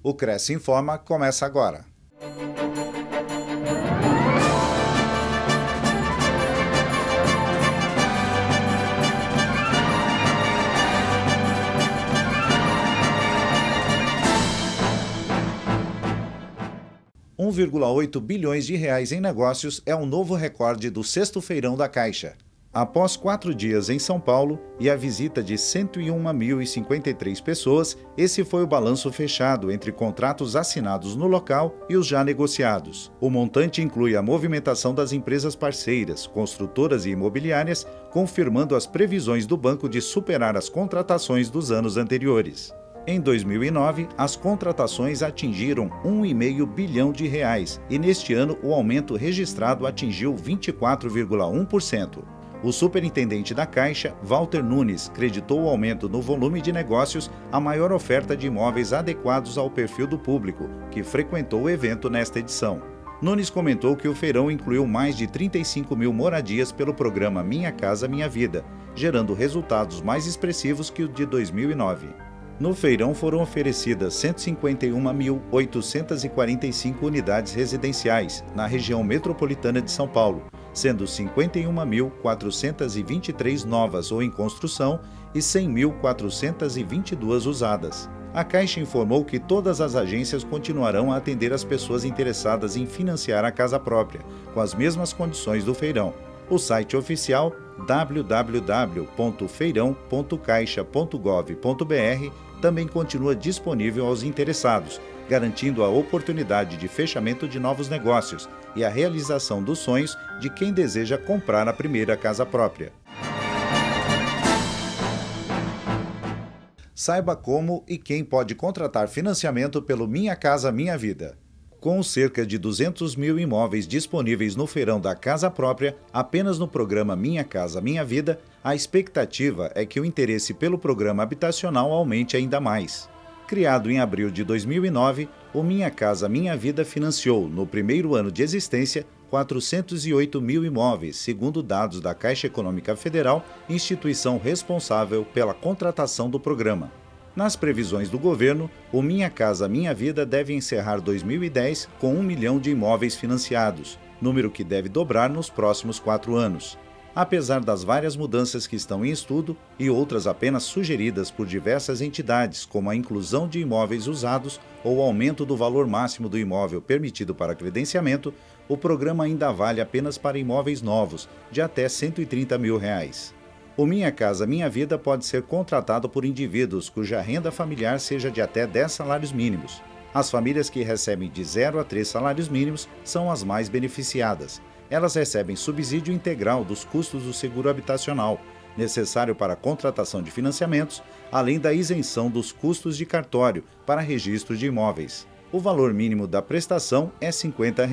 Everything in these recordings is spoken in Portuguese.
O Cresce Informa começa agora. R$ 1,8 bilhões em negócios é um novo recorde do sexto feirão da Caixa. Após 4 dias em São Paulo e a visita de 101.053 pessoas, esse foi o balanço fechado entre contratos assinados no local e os já negociados. O montante inclui a movimentação das empresas parceiras, construtoras e imobiliárias, confirmando as previsões do banco de superar as contratações dos anos anteriores. Em 2009, as contratações atingiram R$ 1,5 bilhão e neste ano o aumento registrado atingiu 24,1%. O superintendente da Caixa, Walter Nunes, creditou o aumento no volume de negócios à maior oferta de imóveis adequados ao perfil do público, que frequentou o evento nesta edição. Nunes comentou que o feirão incluiu mais de 35 mil moradias pelo programa Minha Casa Minha Vida, gerando resultados mais expressivos que o de 2009. No feirão foram oferecidas 151.845 unidades residenciais na região metropolitana de São Paulo, sendo 51.423 novas ou em construção e 100.422 usadas. A Caixa informou que todas as agências continuarão a atender as pessoas interessadas em financiar a casa própria, com as mesmas condições do feirão. O site oficial www.feirão.caixa.gov.br também continua disponível aos interessados, garantindo a oportunidade de fechamento de novos negócios e a realização dos sonhos de quem deseja comprar a primeira casa própria. Saiba como e quem pode contratar financiamento pelo Minha Casa Minha Vida. Com cerca de 200 mil imóveis disponíveis no feirão da Casa Própria, apenas no programa Minha Casa Minha Vida, a expectativa é que o interesse pelo programa habitacional aumente ainda mais. Criado em abril de 2009, o Minha Casa Minha Vida financiou, no primeiro ano de existência, 408 mil imóveis, segundo dados da Caixa Econômica Federal, instituição responsável pela contratação do programa. Nas previsões do governo, o Minha Casa Minha Vida deve encerrar 2010 com 1 milhão de imóveis financiados, número que deve dobrar nos próximos 4 anos. Apesar das várias mudanças que estão em estudo e outras apenas sugeridas por diversas entidades, como a inclusão de imóveis usados ou o aumento do valor máximo do imóvel permitido para credenciamento, o programa ainda vale apenas para imóveis novos, de até R$ 130 mil. O Minha Casa Minha Vida pode ser contratado por indivíduos cuja renda familiar seja de até 10 salários mínimos. As famílias que recebem de 0 a 3 salários mínimos são as mais beneficiadas. Elas recebem subsídio integral dos custos do seguro habitacional, necessário para a contratação de financiamentos, além da isenção dos custos de cartório para registro de imóveis. O valor mínimo da prestação é R$ 50.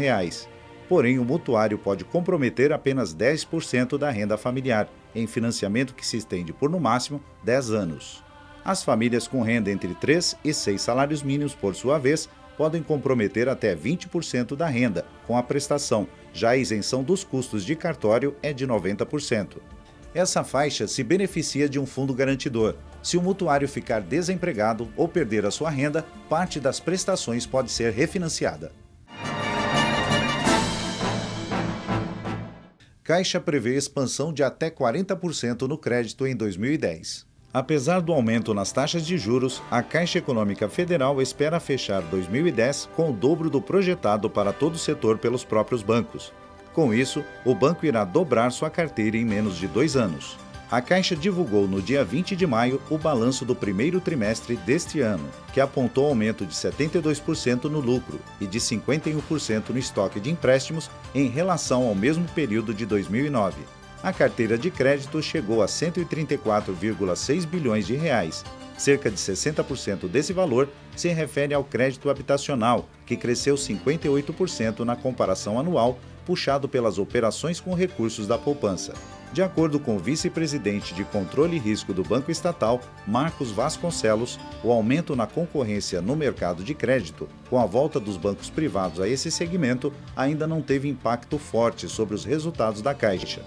Porém, o mutuário pode comprometer apenas 10% da renda familiar, em financiamento que se estende por, no máximo, 10 anos. As famílias com renda entre 3 e 6 salários mínimos, por sua vez, podem comprometer até 20% da renda com a prestação, já a isenção dos custos de cartório é de 90%. Essa faixa se beneficia de um fundo garantidor. Se o mutuário ficar desempregado ou perder a sua renda, parte das prestações pode ser refinanciada. Caixa prevê expansão de até 40% no crédito em 2010. Apesar do aumento nas taxas de juros, a Caixa Econômica Federal espera fechar 2010 com o dobro do projetado para todo o setor pelos próprios bancos. Com isso, o banco irá dobrar sua carteira em menos de 2 anos. A Caixa divulgou no dia 20 de maio o balanço do primeiro trimestre deste ano, que apontou aumento de 72% no lucro e de 51% no estoque de empréstimos em relação ao mesmo período de 2009. A carteira de crédito chegou a R$ 134,6 bilhões. Cerca de 60% desse valor se refere ao crédito habitacional, que cresceu 58% na comparação anual, puxado pelas operações com recursos da poupança. De acordo com o vice-presidente de Controle e Risco do Banco Estatal, Marcos Vasconcelos, o aumento na concorrência no mercado de crédito, com a volta dos bancos privados a esse segmento, ainda não teve impacto forte sobre os resultados da Caixa.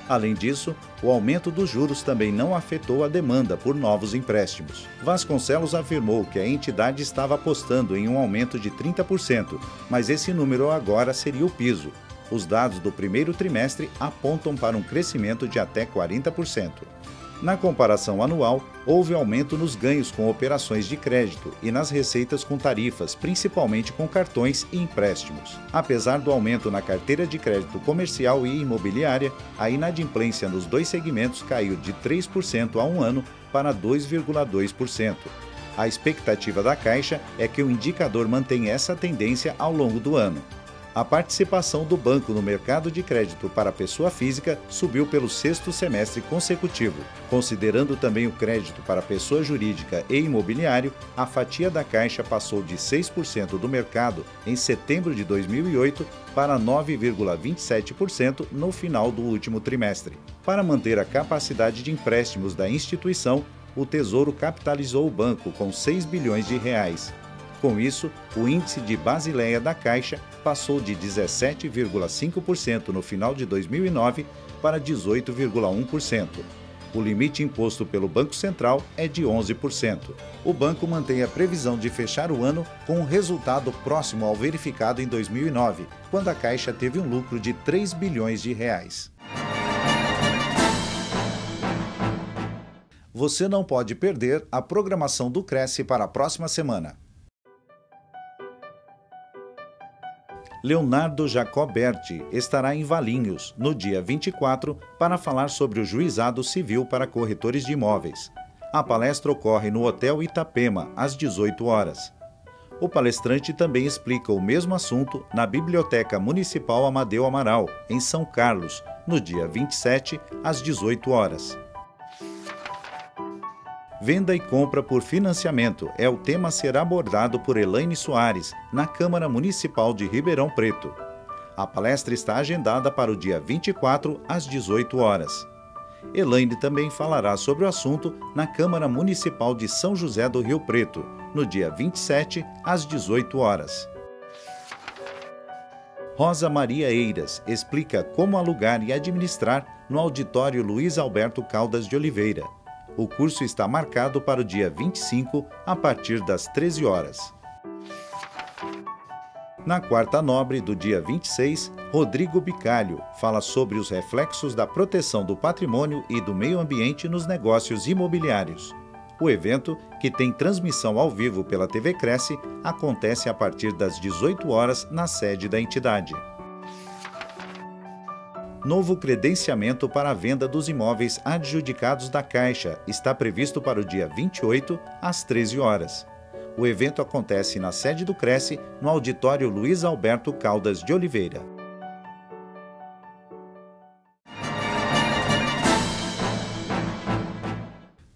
Além disso, o aumento dos juros também não afetou a demanda por novos empréstimos. Vasconcelos afirmou que a entidade estava apostando em um aumento de 30%, mas esse número agora seria o piso. Os dados do primeiro trimestre apontam para um crescimento de até 40%. Na comparação anual, houve aumento nos ganhos com operações de crédito e nas receitas com tarifas, principalmente com cartões e empréstimos. Apesar do aumento na carteira de crédito comercial e imobiliária, a inadimplência nos dois segmentos caiu de 3% há um ano para 2,2%. A expectativa da Caixa é que o indicador mantenha essa tendência ao longo do ano. A participação do banco no mercado de crédito para pessoa física subiu pelo sexto semestre consecutivo. Considerando também o crédito para pessoa jurídica e imobiliário, a fatia da Caixa passou de 6% do mercado em setembro de 2008 para 9,27% no final do último trimestre. Para manter a capacidade de empréstimos da instituição, o Tesouro capitalizou o banco com 6 bilhões de reais. Com isso, o índice de Basileia da Caixa passou de 17,5% no final de 2009 para 18,1%. O limite imposto pelo Banco Central é de 11%. O banco mantém a previsão de fechar o ano com um resultado próximo ao verificado em 2009, quando a Caixa teve um lucro de 3 bilhões de reais. Você não pode perder a programação do Cresce para a próxima semana. Leonardo Jacoberti estará em Valinhos, no dia 24, para falar sobre o juizado civil para corretores de imóveis. A palestra ocorre no Hotel Itapema, às 18 horas. O palestrante também explica o mesmo assunto na Biblioteca Municipal Amadeu Amaral, em São Carlos, no dia 27, às 18 horas. Venda e compra por financiamento é o tema a ser abordado por Elaine Soares, na Câmara Municipal de Ribeirão Preto. A palestra está agendada para o dia 24, às 18 horas. Elaine também falará sobre o assunto na Câmara Municipal de São José do Rio Preto, no dia 27, às 18 horas. Rosa Maria Eiras explica como alugar e administrar no Auditório Luiz Alberto Caldas de Oliveira. O curso está marcado para o dia 25, a partir das 13 horas. Na Quarta Nobre do dia 26, Rodrigo Bicalho fala sobre os reflexos da proteção do patrimônio e do meio ambiente nos negócios imobiliários. O evento, que tem transmissão ao vivo pela TV Cresce, acontece a partir das 18 horas na sede da entidade. Novo credenciamento para a venda dos imóveis adjudicados da Caixa está previsto para o dia 28, às 13 horas. O evento acontece na sede do Cresce, no Auditório Luiz Alberto Caldas de Oliveira.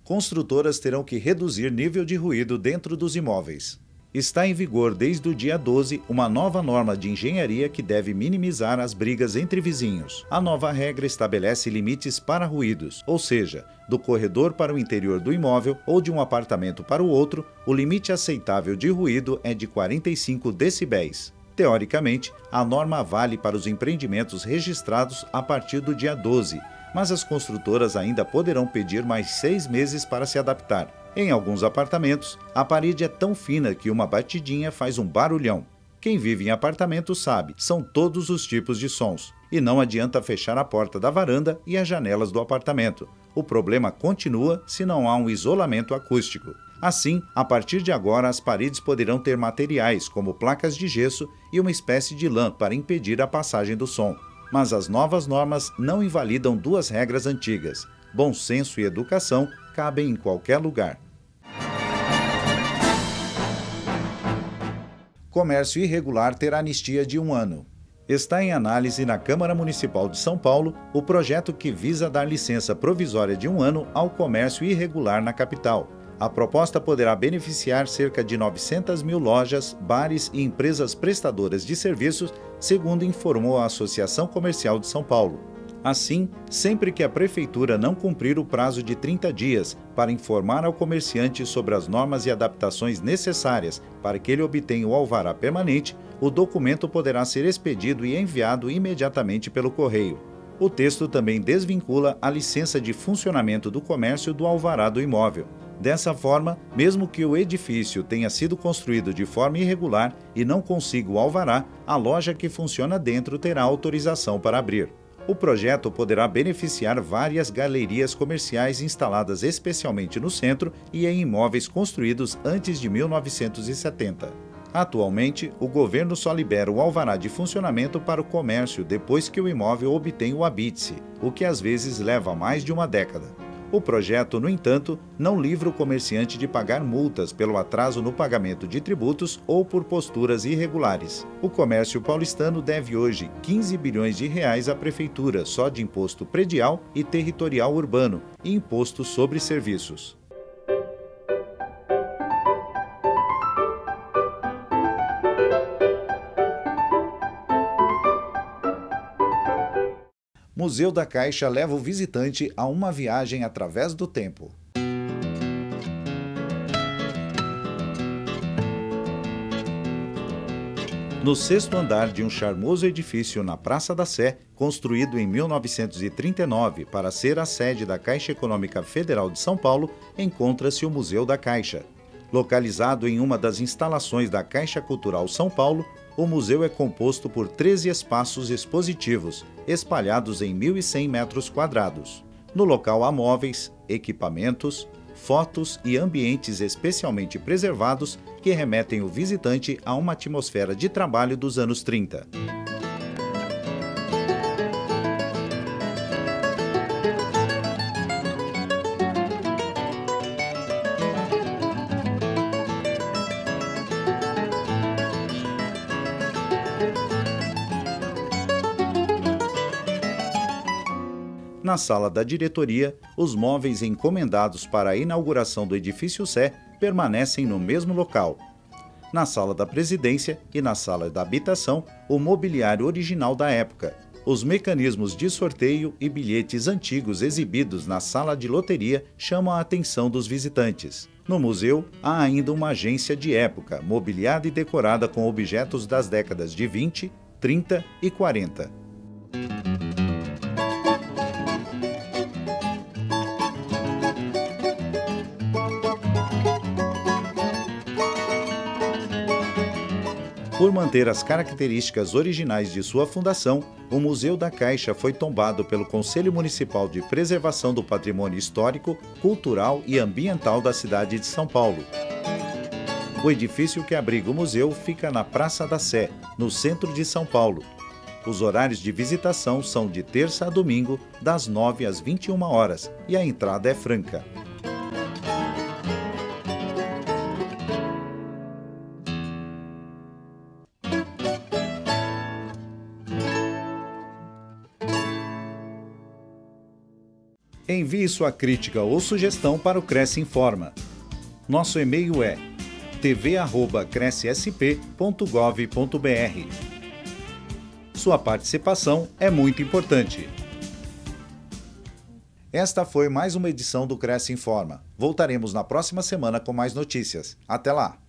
Construtoras terão que reduzir nível de ruído dentro dos imóveis. Está em vigor desde o dia 12 uma nova norma de engenharia que deve minimizar as brigas entre vizinhos. A nova regra estabelece limites para ruídos, ou seja, do corredor para o interior do imóvel ou de um apartamento para o outro, o limite aceitável de ruído é de 45 decibéis. Teoricamente, a norma vale para os empreendimentos registrados a partir do dia 12, mas as construtoras ainda poderão pedir mais 6 meses para se adaptar. Em alguns apartamentos, a parede é tão fina que uma batidinha faz um barulhão. Quem vive em apartamento sabe, são todos os tipos de sons. E não adianta fechar a porta da varanda e as janelas do apartamento. O problema continua se não há um isolamento acústico. Assim, a partir de agora, as paredes poderão ter materiais como placas de gesso e uma espécie de lã para impedir a passagem do som. Mas as novas normas não invalidam duas regras antigas. Bom senso e educação cabem em qualquer lugar. Comércio irregular terá anistia de 1 ano. Está em análise na Câmara Municipal de São Paulo o projeto que visa dar licença provisória de 1 ano ao comércio irregular na capital. A proposta poderá beneficiar cerca de 900 mil lojas, bares e empresas prestadoras de serviços, segundo informou a Associação Comercial de São Paulo. Assim, sempre que a Prefeitura não cumprir o prazo de 30 dias para informar ao comerciante sobre as normas e adaptações necessárias para que ele obtenha o alvará permanente, o documento poderá ser expedido e enviado imediatamente pelo correio. O texto também desvincula a licença de funcionamento do comércio do alvará do imóvel. Dessa forma, mesmo que o edifício tenha sido construído de forma irregular e não consiga o alvará, a loja que funciona dentro terá autorização para abrir. O projeto poderá beneficiar várias galerias comerciais instaladas especialmente no centro e em imóveis construídos antes de 1970. Atualmente, o governo só libera o alvará de funcionamento para o comércio depois que o imóvel obtém o habite-se, o que às vezes leva mais de uma década. O projeto, no entanto, não livra o comerciante de pagar multas pelo atraso no pagamento de tributos ou por posturas irregulares. O comércio paulistano deve hoje 15 bilhões de reais à prefeitura só de imposto predial e territorial urbano e imposto sobre serviços. Museu da Caixa leva o visitante a uma viagem através do tempo. No sexto andar de um charmoso edifício na Praça da Sé, construído em 1939 para ser a sede da Caixa Econômica Federal de São Paulo, encontra-se o Museu da Caixa. Localizado em uma das instalações da Caixa Cultural São Paulo, o museu é composto por 13 espaços expositivos, espalhados em 1.100 metros quadrados. No local há móveis, equipamentos, fotos e ambientes especialmente preservados que remetem o visitante a uma atmosfera de trabalho dos anos 30. Na sala da diretoria, os móveis encomendados para a inauguração do Edifício Sé permanecem no mesmo local. Na sala da presidência e na sala da habitação, o mobiliário original da época, os mecanismos de sorteio e bilhetes antigos exibidos na sala de loteria chamam a atenção dos visitantes. No museu, há ainda uma agência de época, mobiliada e decorada com objetos das décadas de 20, 30 e 40. Por manter as características originais de sua fundação, o Museu da Caixa foi tombado pelo Conselho Municipal de Preservação do Patrimônio Histórico, Cultural e Ambiental da cidade de São Paulo. O edifício que abriga o museu fica na Praça da Sé, no centro de São Paulo. Os horários de visitação são de terça a domingo, das 9 às 21 horas, e a entrada é franca. Envie sua crítica ou sugestão para o Cresce Informa. Nosso e-mail é tv@crescsp.gov.br. Sua participação é muito importante. Esta foi mais uma edição do Cresce Informa. Voltaremos na próxima semana com mais notícias. Até lá!